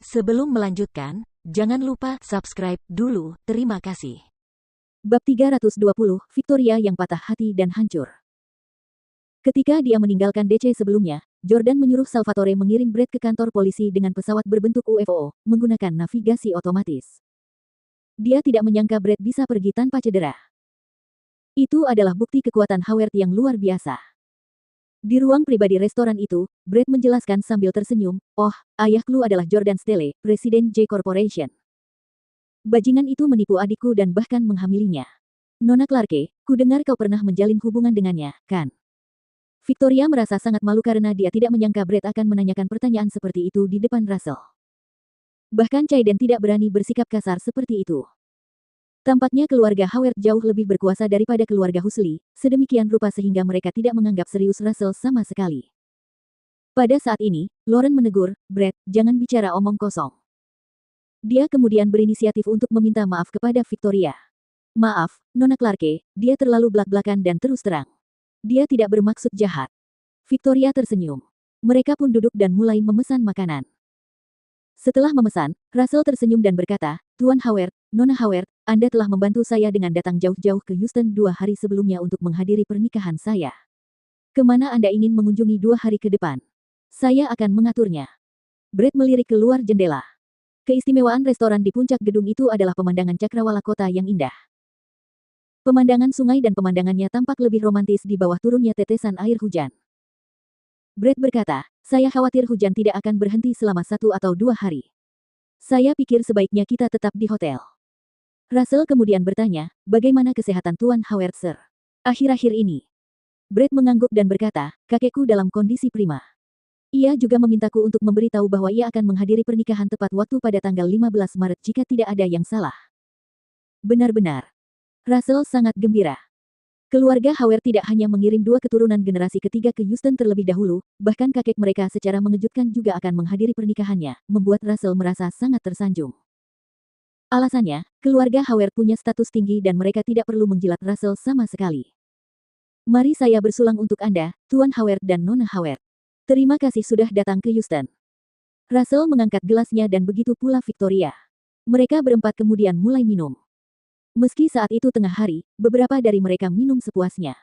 Sebelum melanjutkan, jangan lupa subscribe dulu. Terima kasih. Bab 320, Victoria yang patah hati dan hancur. Ketika dia meninggalkan DC sebelumnya, Jordan menyuruh Salvatore mengirim Brett ke kantor polisi dengan pesawat berbentuk UFO, menggunakan navigasi otomatis. Dia tidak menyangka Brett bisa pergi tanpa cedera. Itu adalah bukti kekuatan Howard yang luar biasa. Di ruang pribadi restoran itu, Brett menjelaskan sambil tersenyum, "Oh, ayahku adalah Jordan Stelle, Presiden J Corporation. Bajingan itu menipu adikku dan bahkan menghamilinya. Nona Clarke, ku dengar kau pernah menjalin hubungan dengannya, kan?" Victoria merasa sangat malu karena dia tidak menyangka Brett akan menanyakan pertanyaan seperti itu di depan Russell. Bahkan Caiden tidak berani bersikap kasar seperti itu. Tampaknya keluarga Howard jauh lebih berkuasa daripada keluarga Huxley, sedemikian rupa sehingga mereka tidak menganggap serius Russell sama sekali. Pada saat ini, Lauren menegur, "Brett, jangan bicara omong kosong." Dia kemudian berinisiatif untuk meminta maaf kepada Victoria. "Maaf, Nona Clarke, dia terlalu blak-blakan dan terus terang. Dia tidak bermaksud jahat." Victoria tersenyum. Mereka pun duduk dan mulai memesan makanan. Setelah memesan, Russell tersenyum dan berkata, "Tuan Howard, Nona Howard, Anda telah membantu saya dengan datang jauh-jauh ke Houston 2 hari sebelumnya untuk menghadiri pernikahan saya. Kemana Anda ingin mengunjungi 2 hari ke depan? Saya akan mengaturnya." Brett melirik keluar jendela. Keistimewaan restoran di puncak gedung itu adalah pemandangan cakrawala kota yang indah. Pemandangan sungai dan pemandangannya tampak lebih romantis di bawah turunnya tetesan air hujan. Brett berkata, "Saya khawatir hujan tidak akan berhenti selama 1 atau 2 hari. Saya pikir sebaiknya kita tetap di hotel." Russell kemudian bertanya, "Bagaimana kesehatan Tuan Howard, Sir? Akhir-akhir ini?" Brett mengangguk dan berkata, "Kakekku dalam kondisi prima. Ia juga memintaku untuk memberitahu bahwa ia akan menghadiri pernikahan tepat waktu pada tanggal 15 Maret jika tidak ada yang salah." Benar-benar. Russell sangat gembira. Keluarga Howard tidak hanya mengirim 2 keturunan generasi ketiga ke Houston terlebih dahulu, bahkan kakek mereka secara mengejutkan juga akan menghadiri pernikahannya, membuat Russell merasa sangat tersanjung. Alasannya, keluarga Howard punya status tinggi dan mereka tidak perlu menjilat Russell sama sekali. "Mari saya bersulang untuk Anda, Tuan Howard dan Nona Howard. Terima kasih sudah datang ke Houston." Russell mengangkat gelasnya dan begitu pula Victoria. Mereka berempat kemudian mulai minum. Meski saat itu tengah hari, beberapa dari mereka minum sepuasnya.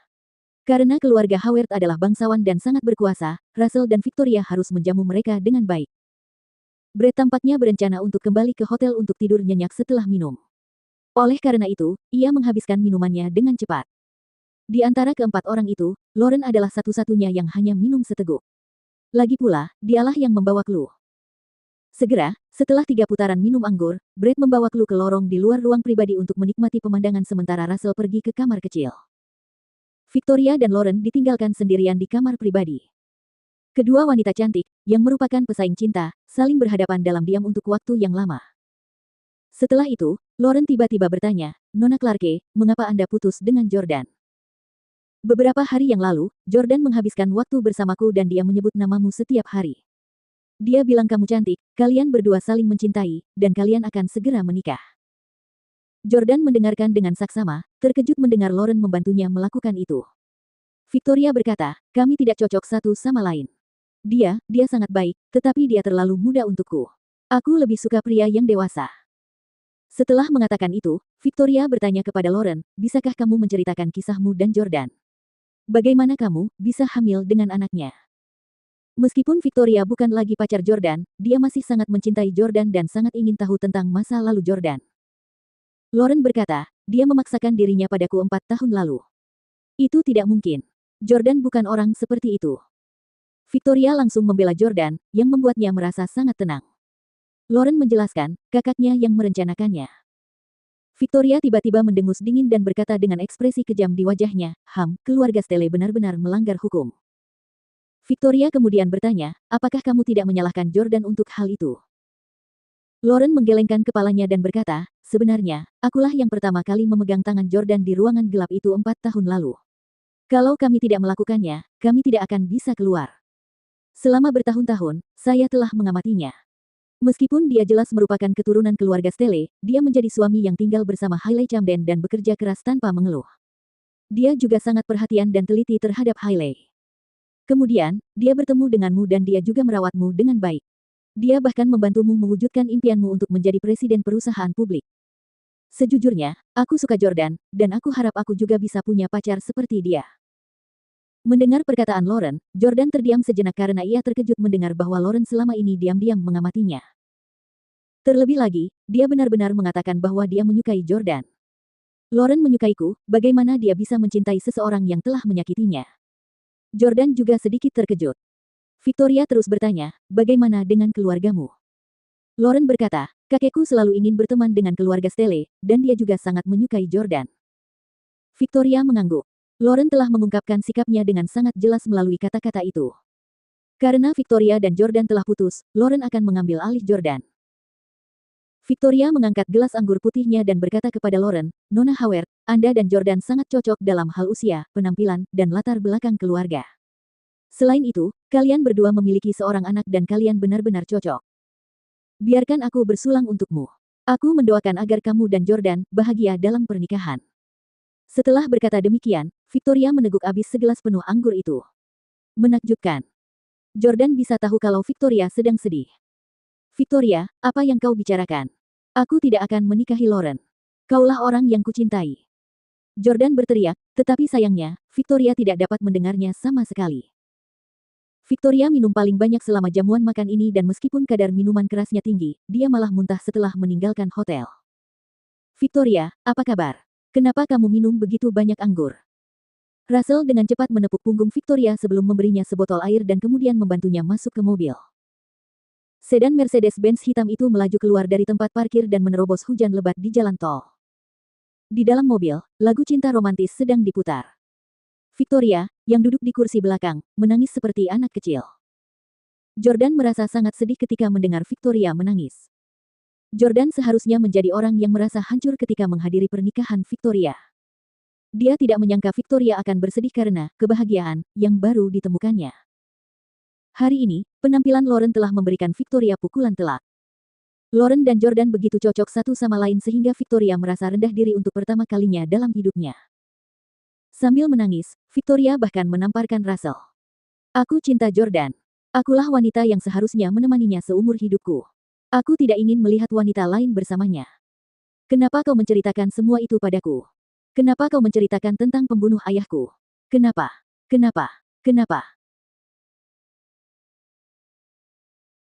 Karena keluarga Howard adalah bangsawan dan sangat berkuasa, Russell dan Victoria harus menjamu mereka dengan baik. Brett tampaknya berencana untuk kembali ke hotel untuk tidur nyenyak setelah minum. Oleh karena itu, ia menghabiskan minumannya dengan cepat. Di antara keempat orang itu, Lauren adalah satu-satunya yang hanya minum seteguk. Lagi pula, dialah yang membawa clue. Segera, setelah 3 putaran minum anggur, Brett membawa Clue ke lorong di luar ruang pribadi untuk menikmati pemandangan sementara Russell pergi ke kamar kecil. Victoria dan Lauren ditinggalkan sendirian di kamar pribadi. Kedua wanita cantik, yang merupakan pesaing cinta, saling berhadapan dalam diam untuk waktu yang lama. Setelah itu, Lauren tiba-tiba bertanya, "Nona Clarke, mengapa Anda putus dengan Jordan?" "Beberapa hari yang lalu, Jordan menghabiskan waktu bersamaku dan dia menyebut namamu setiap hari. Dia bilang kamu cantik, kalian berdua saling mencintai, dan kalian akan segera menikah." Jordan mendengarkan dengan saksama, terkejut mendengar Lauren membantunya melakukan itu. Victoria berkata, "Kami tidak cocok satu sama lain. Dia sangat baik, tetapi dia terlalu muda untukku. Aku lebih suka pria yang dewasa." Setelah mengatakan itu, Victoria bertanya kepada Lauren, "Bisakah kamu menceritakan kisahmu dan Jordan? Bagaimana kamu bisa hamil dengan anaknya?" Meskipun Victoria bukan lagi pacar Jordan, dia masih sangat mencintai Jordan dan sangat ingin tahu tentang masa lalu Jordan. Lauren berkata, "Dia memaksakan dirinya padaku 4 tahun lalu. Itu tidak mungkin. Jordan bukan orang seperti itu." Victoria langsung membela Jordan, yang membuatnya merasa sangat tenang. Lauren menjelaskan, kakaknya yang merencanakannya. Victoria tiba-tiba mendengus dingin dan berkata dengan ekspresi kejam di wajahnya, "Keluarga Stelle benar-benar melanggar hukum." Victoria kemudian bertanya, "Apakah kamu tidak menyalahkan Jordan untuk hal itu?" Lauren menggelengkan kepalanya dan berkata, "Sebenarnya, akulah yang pertama kali memegang tangan Jordan di ruangan gelap itu 4 tahun lalu. Kalau kami tidak melakukannya, kami tidak akan bisa keluar. Selama bertahun-tahun, saya telah mengamatinya. Meskipun dia jelas merupakan keturunan keluarga Stelle, dia menjadi suami yang tinggal bersama Hailey Camden dan bekerja keras tanpa mengeluh. Dia juga sangat perhatian dan teliti terhadap Hailey. Kemudian, dia bertemu denganmu dan dia juga merawatmu dengan baik. Dia bahkan membantumu mewujudkan impianmu untuk menjadi presiden perusahaan publik. Sejujurnya, aku suka Jordan, dan aku harap aku juga bisa punya pacar seperti dia. Mendengar perkataan Lauren, Jordan terdiam sejenak karena ia terkejut mendengar bahwa Lauren selama ini diam-diam mengamatinya. Terlebih lagi, dia benar-benar mengatakan bahwa dia menyukai Jordan. Lauren menyukaiku, bagaimana dia bisa mencintai seseorang yang telah menyakitinya? Jordan juga sedikit terkejut. Victoria terus bertanya, bagaimana dengan keluargamu? Lauren berkata, kakekku selalu ingin berteman dengan keluarga Stelle, dan dia juga sangat menyukai Jordan. Victoria mengangguk. Lauren telah mengungkapkan sikapnya dengan sangat jelas melalui kata-kata itu. Karena Victoria dan Jordan telah putus, Lauren akan mengambil alih Jordan. Victoria mengangkat gelas anggur putihnya dan berkata kepada Lauren, Nona Howard, Anda dan Jordan sangat cocok dalam hal usia, penampilan, dan latar belakang keluarga. Selain itu, kalian berdua memiliki seorang anak dan kalian benar-benar cocok. Biarkan aku bersulang untukmu. Aku mendoakan agar kamu dan Jordan bahagia dalam pernikahan. Setelah berkata demikian, Victoria meneguk habis segelas penuh anggur itu. Menakjubkan. Jordan bisa tahu kalau Victoria sedang sedih. Victoria, apa yang kau bicarakan? Aku tidak akan menikahi Lauren. Kaulah orang yang kucintai. Jordan berteriak, tetapi sayangnya, Victoria tidak dapat mendengarnya sama sekali. Victoria minum paling banyak selama jamuan makan ini dan meskipun kadar minuman kerasnya tinggi, dia malah muntah setelah meninggalkan hotel. Victoria, apa kabar? Kenapa kamu minum begitu banyak anggur? Russell dengan cepat menepuk punggung Victoria sebelum memberinya sebotol air dan kemudian membantunya masuk ke mobil. Sedan Mercedes-Benz hitam itu melaju keluar dari tempat parkir dan menerobos hujan lebat di jalan tol. Di dalam mobil, lagu cinta romantis sedang diputar. Victoria, yang duduk di kursi belakang, menangis seperti anak kecil. Jordan merasa sangat sedih ketika mendengar Victoria menangis. Jordan seharusnya menjadi orang yang merasa hancur ketika menghadiri pernikahan Victoria. Dia tidak menyangka Victoria akan bersedih karena kebahagiaan yang baru ditemukannya. Hari ini, penampilan Lauren telah memberikan Victoria pukulan telak. Lauren dan Jordan begitu cocok satu sama lain sehingga Victoria merasa rendah diri untuk pertama kalinya dalam hidupnya. Sambil menangis, Victoria bahkan menamparkan Russell. Aku cinta Jordan. Akulah wanita yang seharusnya menemaninya seumur hidupku. Aku tidak ingin melihat wanita lain bersamanya. Kenapa kau menceritakan semua itu padaku? Kenapa kau menceritakan tentang pembunuh ayahku? Kenapa? Kenapa? Kenapa?